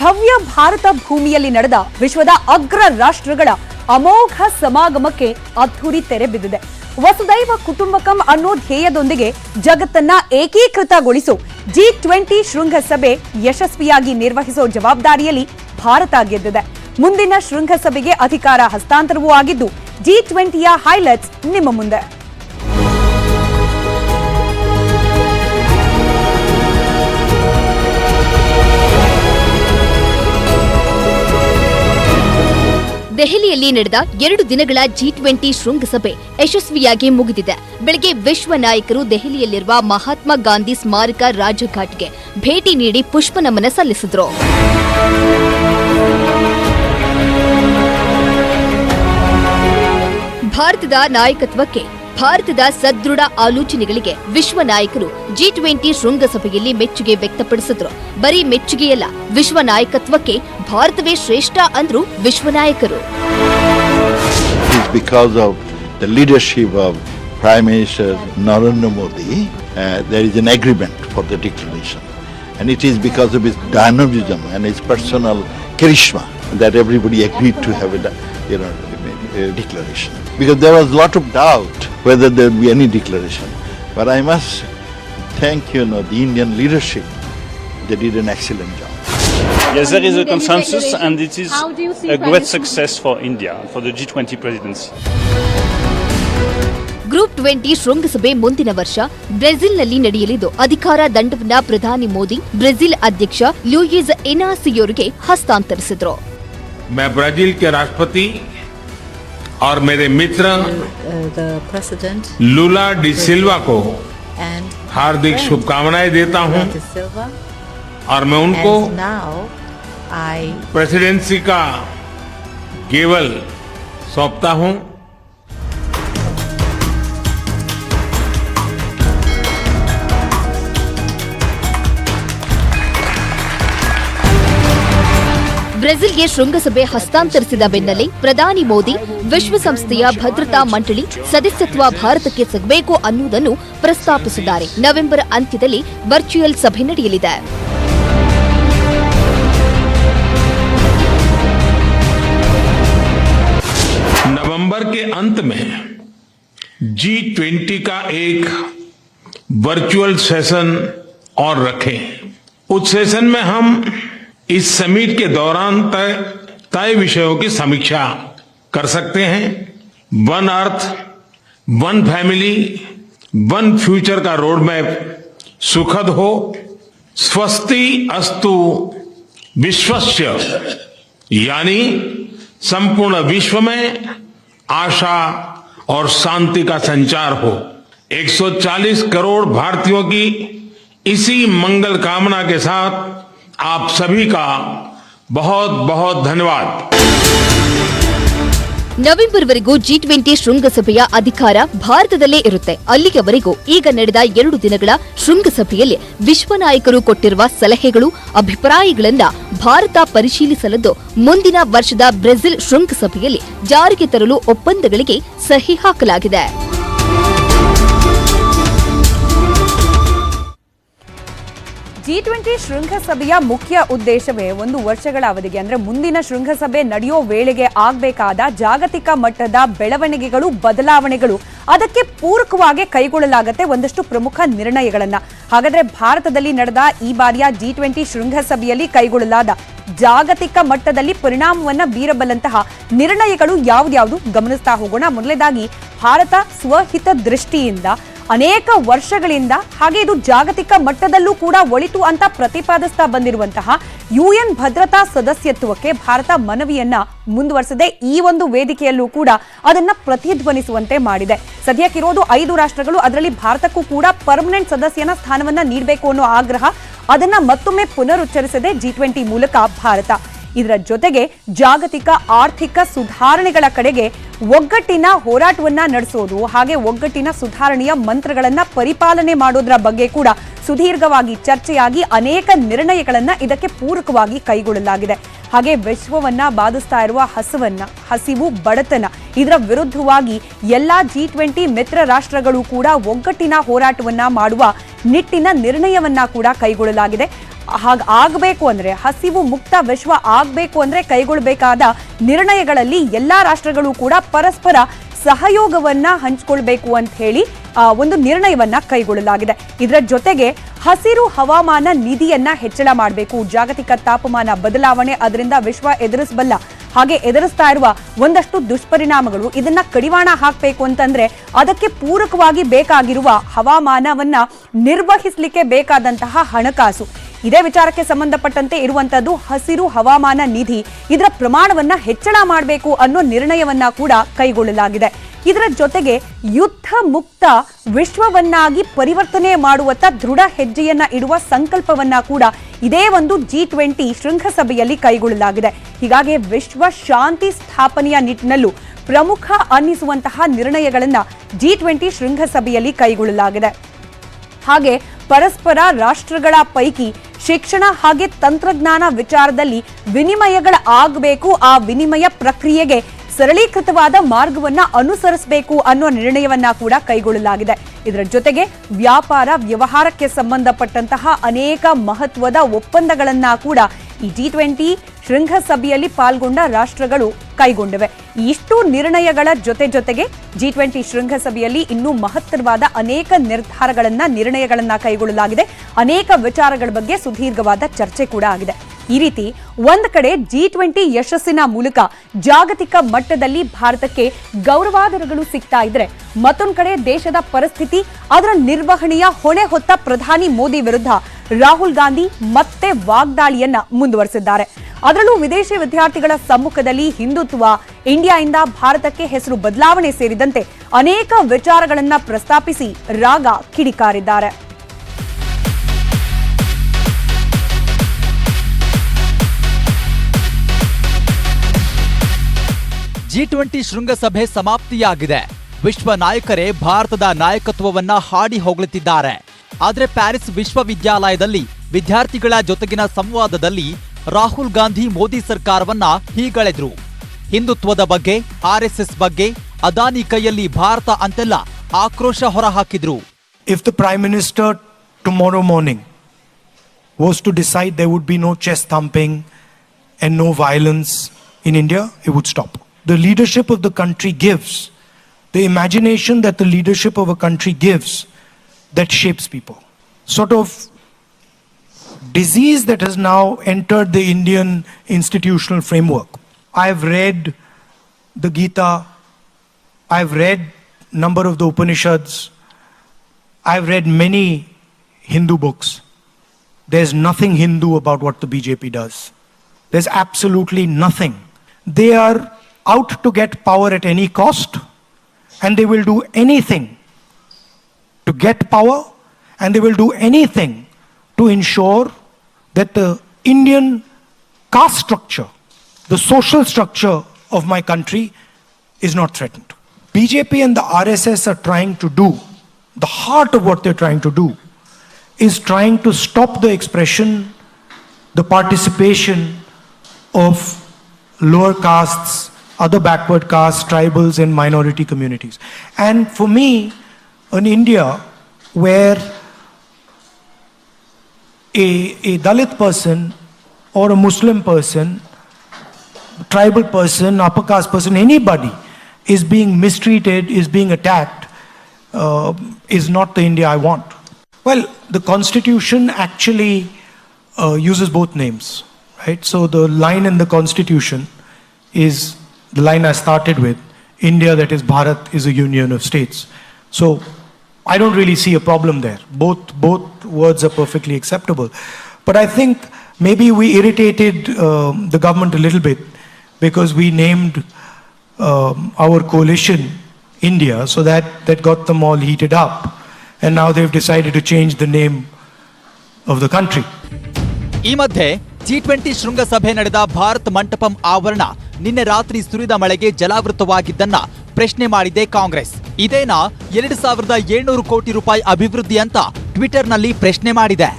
ಭವ್ಯ ಭಾರತ ಭೂಮಿಯಲ್ಲಿ ನಡೆದ ವಿಶ್ವದ ಅಗ್ರ ರಾಷ್ಟ್ರಗಳ ಅಮೋಘ ಸಮಾಗಮಕ್ಕೆ ಅದ್ಧೂರಿ ತೆರೆ ಬಿದ್ದಿದೆ. ವಸುದೈವ ಕುಟುಂಬಕಂ ಅನ್ನೋ ಧ್ಯೇಯದೊಂದಿಗೆ ಜಗತ್ತನ್ನ ಏಕೀಕೃತಗೊಳಿಸೋ G20 ಶೃಂಗಸಭೆ ಯಶಸ್ವಿಯಾಗಿ ನಿರ್ವಹಿಸೋ ಜವಾಬ್ದಾರಿಯಲ್ಲಿ ಭಾರತ ಗೆದ್ದಿದೆ. ಮುಂದಿನ ಶೃಂಗಸಭೆಗೆ ಅಧಿಕಾರ ಹಸ್ತಾಂತರವೂ ಆಗಿದ್ದು G20ಯ ಹೈಲೈಟ್ಸ್ ನಿಮ್ಮ ಮುಂದೆ. ದೆಹಲಿಯಲ್ಲಿ ನಡೆದ 2 ದಿನಗಳ G20 ಶೃಂಗಸಭೆ ಯಶಸ್ವಿಯಾಗಿ ಮುಗಿದಿದೆ. ಬೆಳಗ್ಗೆ ವಿಶ್ವ ನಾಯಕರು ದೆಹಲಿಯಲ್ಲಿರುವ ಮಹಾತ್ಮ ಗಾಂಧಿ ಸ್ಮಾರಕ ರಾಜಘಾಟ್ಗೆ ಭೇಟಿ ನೀಡಿ ಪುಷ್ಪ ನಮನ ಸಲ್ಲಿಸಿದರು. ಭಾರತದ ನಾಯಕತ್ವಕ್ಕೆ, ಭಾರತದ ಸದೃಢ ಆಲೋಚನೆಗಳಿಗೆ ವಿಶ್ವ ನಾಯಕರು G20 ಶೃಂಗಸಭೆಯಲ್ಲಿ ಮೆಚ್ಚುಗೆ ವ್ಯಕ್ತಪಡಿಸಿದ್ರು. ಬರೀ ಮೆಚ್ಚುಗೆಯಲ್ಲ, ವಿಶ್ವ ನಾಯಕತ್ವಕ್ಕೆ ಭಾರತವೇ ಶ್ರೇಷ್ಠ ಅಂದ್ರು ವಿಶ್ವ ನಾಯಕರು. Because of the leadership of Prime Minister Narendra Modi, there is an agreement for the declaration, and it is because of his dynamism and his personal charisma that everybody agreed to have a declaration. Because there was a lot of doubt whether there would be any declaration, but I must thank the Indian leadership. They did an excellent job. Yes, there is a consensus, and it is a great success for India, for the G20 presidency. Group 20 ಶೃಂಗಸಭೆ ಮುಂದಿನ ವರ್ಷ ಬ್ರೆಜಿಲ್ನಲ್ಲಿ ನಡೆಯಲಿದ್ದು, ಅಧಿಕಾರ ದಂಡವನ್ನ ಪ್ರಧಾನಿ Modi Brazil ಅಧ್ಯಕ್ಷ Louis ಇನಾಸಿಯೋರಿಗೆ ಹಸ್ತಾಂತರಿಸಿದರು. मैं ब्राजील के राष्ट्रपति और मेरे मित्र लूला डी सिल्वा को हार्दिक शुभकामनाएं देता हूं और मैं उनको प्रेसिडेंसी का केवल सौंपता हूं. ಬ್ರೆಜಿಲ್ಗೆ ಶೃಂಗಸಭೆ ಹಸ್ತಾಂತರಿಸಿದ ಬೆನ್ನಲ್ಲೇ ಪ್ರಧಾನಿ ಮೋದಿ ವಿಶ್ವಸಂಸ್ಥೆಯ ಭದ್ರತಾ ಮಂಡಳಿ ಸದಸ್ಯತ್ವ ಭಾರತಕ್ಕೆ ಸಿಗಬೇಕು ಅನ್ನುವುದನ್ನು ಪ್ರಸ್ತಾಪಿಸಿದ್ದಾರೆ. ನವೆಂಬರ್ ಅಂತ್ಯದಲ್ಲಿ ವರ್ಚುವಲ್ ಸಭೆ ನಡೆಯಲಿದೆ. नवंबर के अंत में G20 का एक वर्चुअल सेशन और रखें. उस सेशन में हम इस समिट के दौरान तय विषयों की समीक्षा कर सकते हैं. One earth, one family, one future का रोड मैप सुखद हो. स्वस्ति अस्तु विश्वस्य, यानी संपूर्ण विश्व में आशा और शांति का संचार हो. 140 करोड़ भारतीयों की इसी मंगल कामना के साथ आप सभी का बहुत बहुत धन्यवाद. ನವೆಂಬರ್ವರೆಗೂ G20 ಶೃಂಗಸಭೆಯ ಅಧಿಕಾರ ಭಾರತದಲ್ಲೇ ಇರುತ್ತೆ. ಅಲ್ಲಿಯವರೆಗೂ ಈಗ ನಡೆದ 2 ದಿನಗಳ ಶೃಂಗಸಭೆಯಲ್ಲಿ ವಿಶ್ವ ನಾಯಕರು ಕೊಟ್ಟಿರುವ ಸಲಹೆಗಳು, ಅಭಿಪ್ರಾಯಗಳನ್ನ ಭಾರತ ಪರಿಶೀಲಿಸಲಿದ್ದು, ಮುಂದಿನ ವರ್ಷದ ಬ್ರೆಜಿಲ್ ಶೃಂಗಸಭೆಯಲ್ಲಿ ಜಾರಿಗೆ ತರಲು ಒಪ್ಪಂದಗಳಿಗೆ ಸಹಿ ಹಾಕಲಾಗಿದೆ. G20 ಶೃಂಗಸಭೆಯ ಮುಖ್ಯ ಉದ್ದೇಶವೇ 1 ವರ್ಷಗಳ ಅವಧಿಗೆ ಅಂದ್ರೆ ಮುಂದಿನ ಶೃಂಗಸಭೆ ನಡೆಯೋ ವೇಳೆಗೆ ಆಗಬೇಕಾದ ಜಾಗತಿಕ ಮಟ್ಟದ ಬೆಳವಣಿಗೆಗಳು, ಬದಲಾವಣೆಗಳು, ಅದಕ್ಕೆ ಪೂರಕವಾಗಿ ಕೈಗೊಳ್ಳಲಾಗುತ್ತೆ ಒಂದಷ್ಟು ಪ್ರಮುಖ ನಿರ್ಣಯಗಳನ್ನ. ಹಾಗಾದ್ರೆ ಭಾರತದಲ್ಲಿ ನಡೆದ ಈ ಬಾರಿಯ G20 ಶೃಂಗಸಭೆಯಲ್ಲಿ ಕೈಗೊಳ್ಳಲಾದ ಜಾಗತಿಕ ಮಟ್ಟದಲ್ಲಿ ಪರಿಣಾಮವನ್ನ ಬೀರಬಲ್ಲಂತಹ ನಿರ್ಣಯಗಳು ಯಾವ್ದ್ಯಾವುದು ಗಮನಿಸ್ತಾ ಹೋಗೋಣ. ಮೊದಲನೇದಾಗಿ ಭಾರತ ಸ್ವಹಿತ ದೃಷ್ಟಿಯಿಂದ ಅನೇಕ ವರ್ಷಗಳಿಂದ, ಹಾಗೆ ಇದು ಜಾಗತಿಕ ಮಟ್ಟದಲ್ಲೂ ಕೂಡ ಒಳಿತು ಅಂತ ಪ್ರತಿಪಾದಿಸ್ತಾ ಬಂದಿರುವಂತಹ UN ಭದ್ರತಾ ಸದಸ್ಯತ್ವಕ್ಕೆ ಭಾರತ ಮನವಿಯನ್ನ ಮುಂದುವರೆಸದೆ ಈ ಒಂದು ವೇದಿಕೆಯಲ್ಲೂ ಕೂಡ ಅದನ್ನ ಪ್ರತಿಧ್ವನಿಸುವಂತೆ ಮಾಡಿದೆ. ಸದ್ಯಕ್ಕಿರೋದು 5 ರಾಷ್ಟ್ರಗಳು, ಅದರಲ್ಲಿ ಭಾರತಕ್ಕೂ ಕೂಡ ಪರ್ಮನೆಂಟ್ ಸದಸ್ಯನ ಸ್ಥಾನವನ್ನ ನೀಡಬೇಕು ಅನ್ನೋ ಆಗ್ರಹ, ಅದನ್ನ ಮತ್ತೊಮ್ಮೆ ಪುನರುಚ್ಚರಿಸಿದೆ G20 ಮೂಲಕ ಭಾರತ. ಇದರ ಜೊತೆಗೆ ಜಾಗತಿಕ ಆರ್ಥಿಕ ಸುಧಾರಣೆಗಳ ಕಡೆಗೆ ಒಗ್ಗಟ್ಟಿನ ಹೋರಾಟವನ್ನ ನಡೆಸೋದು, ಹಾಗೆ ಒಗ್ಗಟ್ಟಿನ ಸುಧಾರಣೆಯ ಮಂತ್ರಗಳನ್ನ ಪರಿಪಾಲನೆ ಮಾಡೋದ್ರ ಬಗ್ಗೆ ಕೂಡ ಸುದೀರ್ಘವಾಗಿ ಚರ್ಚೆಯಾಗಿ ಅನೇಕ ನಿರ್ಣಯಗಳನ್ನ ಇದಕ್ಕೆ ಪೂರಕವಾಗಿ ಕೈಗೊಳ್ಳಲಾಗಿದೆ. ಹಾಗೆ ವಿಶ್ವವನ್ನ ಬಾಧಿಸ್ತಾ ಇರುವ ಹಸಿವು, ಬಡತನ, ಇದರ ವಿರುದ್ಧವಾಗಿ ಎಲ್ಲಾ G20 ಮಿತ್ರ ರಾಷ್ಟ್ರಗಳು ಕೂಡ ಒಗ್ಗಟ್ಟಿನ ಹೋರಾಟವನ್ನ ಮಾಡುವ ನಿಟ್ಟಿನ ನಿರ್ಣಯವನ್ನ ಕೂಡ ಕೈಗೊಳ್ಳಲಾಗಿದೆ. ಆಗಬೇಕು ಅಂದ್ರೆ, ಹಸಿವು ಮುಕ್ತ ವಿಶ್ವ ಆಗಬೇಕು ಅಂದ್ರೆ ಕೈಗೊಳ್ಳಬೇಕಾದ ನಿರ್ಣಯಗಳಲ್ಲಿ ಎಲ್ಲಾ ರಾಷ್ಟ್ರಗಳು ಕೂಡ ಪರಸ್ಪರ ಸಹಯೋಗವನ್ನ ಹಂಚಿಕೊಳ್ಬೇಕು ಅಂತ ಹೇಳಿ ಒಂದು ನಿರ್ಣಯವನ್ನ ಕೈಗೊಳ್ಳಲಾಗಿದೆ. ಇದರ ಜೊತೆಗೆ ಹಸಿರು ಹವಾಮಾನ ನಿಧಿಯನ್ನ ಹೆಚ್ಚಳ ಮಾಡಬೇಕು. ಜಾಗತಿಕ ತಾಪಮಾನ ಬದಲಾವಣೆ, ಅದರಿಂದ ವಿಶ್ವ ಎದುರಿಸಬಲ್ಲ ಹಾಗೆ ಎದುರಿಸ್ತಾ ಇರುವ ಒಂದಷ್ಟು ದುಷ್ಪರಿಣಾಮಗಳು, ಇದನ್ನ ಕಡಿವಾಣ ಹಾಕಬೇಕು ಅಂತಂದ್ರೆ ಅದಕ್ಕೆ ಪೂರಕವಾಗಿ ಬೇಕಾಗಿರುವ ಹವಾಮಾನವನ್ನ ನಿರ್ವಹಿಸಲಿಕ್ಕೆ ಬೇಕಾದಂತಹ ಹಣಕಾಸು, ಇದೇ ವಿಚಾರಕ್ಕೆ ಸಂಬಂಧಪಟ್ಟಂತೆ ಇರುವಂತದ್ದು ಹಸಿರು ಹವಾಮಾನ ನಿಧಿ. ಇದರ ಪ್ರಮಾಣವನ್ನ ಹೆಚ್ಚಳ ಮಾಡಬೇಕು ಅನ್ನೋ ನಿರ್ಣಯವನ್ನ ಕೂಡ ಕೈಗೊಳ್ಳಲಾಗಿದೆ. ಇದರ ಜೊತೆಗೆ ಯುದ್ಧ ಮುಕ್ತ ವಿಶ್ವವನ್ನಾಗಿ ಪರಿವರ್ತನೆ ಮಾಡುವತ್ತ ದೃಢ ಹೆಜ್ಜೆಯನ್ನ ಇಡುವ ಸಂಕಲ್ಪವನ್ನ ಕೂಡ ಇದೇ ಒಂದು G20 ಶೃಂಗಸಭೆಯಲ್ಲಿ ಕೈಗೊಳ್ಳಲಾಗಿದೆ. ಹೀಗಾಗಿ ವಿಶ್ವ ಶಾಂತಿ ಸ್ಥಾಪನೆಯ ನಿಟ್ಟಿನಲ್ಲೂ ಪ್ರಮುಖ ಅನ್ನಿಸುವಂತಹ ನಿರ್ಣಯಗಳನ್ನ G20 ಶೃಂಗಸಭೆಯಲ್ಲಿ ಕೈಗೊಳ್ಳಲಾಗಿದೆ. ಹಾಗೆ ಪರಸ್ಪರ ರಾಷ್ಟ್ರಗಳ ಪೈಕಿ ಶಿಕ್ಷಣ ಹಾಗೆ ತಂತ್ರಜ್ಞಾನ ವಿಚಾರದಲ್ಲಿ ವಿನಿಮಯಗಳ ಆಗಬೇಕು. ಆ ವಿನಿಮಯ ಪ್ರಕ್ರಿಯೆಗೆ ಸರಳೀಕೃತವಾದ ಮಾರ್ಗವನ್ನ ಅನುಸರಿಸಬೇಕು ಅನ್ನೋ ನಿರ್ಣಯವನ್ನ ಕೂಡ ಕೈಗೊಳ್ಳಲಾಗಿದೆ. ಇದರ ಜೊತೆಗೆ ವ್ಯಾಪಾರ ವ್ಯವಹಾರಕ್ಕೆ ಸಂಬಂಧಪಟ್ಟಂತಹ ಅನೇಕ ಮಹತ್ವದ ಒಪ್ಪಂದಗಳನ್ನ ಕೂಡ ಈ G20 ಶೃಂಗಸಭೆಯಲ್ಲಿ ಪಾಲ್ಗೊಂಡ ರಾಷ್ಟ್ರಗಳು ಕೈಗೊಂಡಿವೆ. ಇಷ್ಟು ನಿರ್ಣಯಗಳ ಜೊತೆಗೆ G20 ಶೃಂಗಸಭೆಯಲ್ಲಿ ಇನ್ನೂ ಮಹತ್ತರವಾದ ಅನೇಕ ನಿರ್ಣಯಗಳನ್ನ ಕೈಗೊಳ್ಳಲಾಗಿದೆ. ಅನೇಕ ವಿಚಾರಗಳ ಬಗ್ಗೆ ಸುದೀರ್ಘವಾದ ಚರ್ಚೆ ಕೂಡ ಆಗಿದೆ. ಈ ರೀತಿ ಒಂದ್ ಕಡೆ G20 ಯಶಸ್ಸಿನ ಮೂಲಕ ಜಾಗತಿಕ ಮಟ್ಟದಲ್ಲಿ ಭಾರತಕ್ಕೆ ಗೌರವಾದರಗಳು ಸಿಗ್ತಾ ಇದ್ರೆ, ಮತ್ತೊಂದ್ ಕಡೆ ದೇಶದ ಪರಿಸ್ಥಿತಿ, ಅದರ ನಿರ್ವಹಣೆಯ ಹೊಣೆ ಹೊತ್ತ ಪ್ರಧಾನಿ ಮೋದಿ ವಿರುದ್ಧ ರಾಹುಲ್ ಗಾಂಧಿ ಮತ್ತೆ ವಾಗ್ದಾಳಿಯನ್ನ ಮುಂದುವರೆಸಿದ್ದಾರೆ. ಅದರಲ್ಲೂ ವಿದೇಶಿ ವಿದ್ಯಾರ್ಥಿಗಳ ಸಮ್ಮುಖದಲ್ಲಿ ಹಿಂದುತ್ವ, ಇಂಡಿಯಾದಿಂದ ಭಾರತಕ್ಕೆ ಹೆಸರು ಬದಲಾವಣೆ ಸೇರಿದಂತೆ ಅನೇಕ ವಿಚಾರಗಳನ್ನ ಪ್ರಸ್ತಾಪಿಸಿ ರಾಗ ಕಿಡಿಕಾರಿದ್ದಾರೆ. G20 ಶೃಂಗಸಭೆ ಸಮಾಪ್ತಿಯಾಗಿದೆ. ವಿಶ್ವ ನಾಯಕರೇ ಭಾರತದ ನಾಯಕತ್ವವನ್ನ ಹಾಡಿ ಹೊಗಳುತ್ತಿದ್ದಾರೆ. ಆದರೆ ಪ್ಯಾರಿಸ್ ವಿಶ್ವವಿದ್ಯಾಲಯದಲ್ಲಿ ವಿದ್ಯಾರ್ಥಿಗಳ ಜೊತೆಗಿನ ಸಂವಾದದಲ್ಲಿ ರಾಹುಲ್ ಗಾಂಧಿ ಮೋದಿ ಸರ್ಕಾರವನ್ನ ಹೀಗಳೆದ್ರು. ಹಿಂದುತ್ವದ ಬಗ್ಗೆ, RSS ಬಗ್ಗೆ, ಅದಾನಿ ಕೈಯಲ್ಲಿ ಭಾರತ ಅಂತೆಲ್ಲ ಆಕ್ರೋಶ ಹೊರಹಾಕಿದ್ರು. If the Prime Minister tomorrow morning was to decide there would be no chest thumping and no violence in India, it would stop. The leadership of the country gives, the imagination that the leadership of a country gives, that shapes people. Sort of disease that has now entered the Indian institutional framework. I've read the Gita, I've read number of the Upanishads, I've read many Hindu books. There's nothing Hindu about what the BJP does. There's absolutely nothing. They are out to get power at any cost, and they will do anything to get power, and they will do anything to ensure that the Indian caste structure, the social structure of my country is not threatened. BJP and the RSS are trying to do, the heart of what they're trying to do is trying to stop the expression, the participation of lower castes, other backward castes, tribals and minority communities. And for me, in India, where a Dalit person or a Muslim person, tribal person, upper caste person, anybody is being mistreated, is being attacked, is not the India I want. Well, the Constitution actually uses both names, right? So the line in the Constitution is the line I started with, India, that is Bharat, is a union of states. So I don't really see a problem there. Both words are perfectly acceptable. But I think maybe we irritated the government a little bit because we named our coalition India, so that got them all heated up. And now they've decided to change the name of the country. ಈ ಮಧ್ಯೆ G20 ಶೃಂಗಸಭೆ ನಡೆದ ಭಾರತ್ ಮಂಟಪಂ ಆವರಣ ನಿನ್ನೆ ರಾತ್ರಿ ಸುರಿದ ಮಳೆಗೆ ಜಲಾವೃತವಾಗಿದ್ದನ್ನ ಪ್ರಶ್ನೆ ಮಾಡಿದೆ ಕಾಂಗ್ರೆಸ್. ಇದೇನಾ 2700 ಕೋಟಿ ರೂಪಾಯಿ ಅಭಿವೃದ್ಧಿ ಅಂತ ಟ್ವಿಟರ್ನಲ್ಲಿ ಪ್ರಶ್ನೆ ಮಾಡಿದೆ.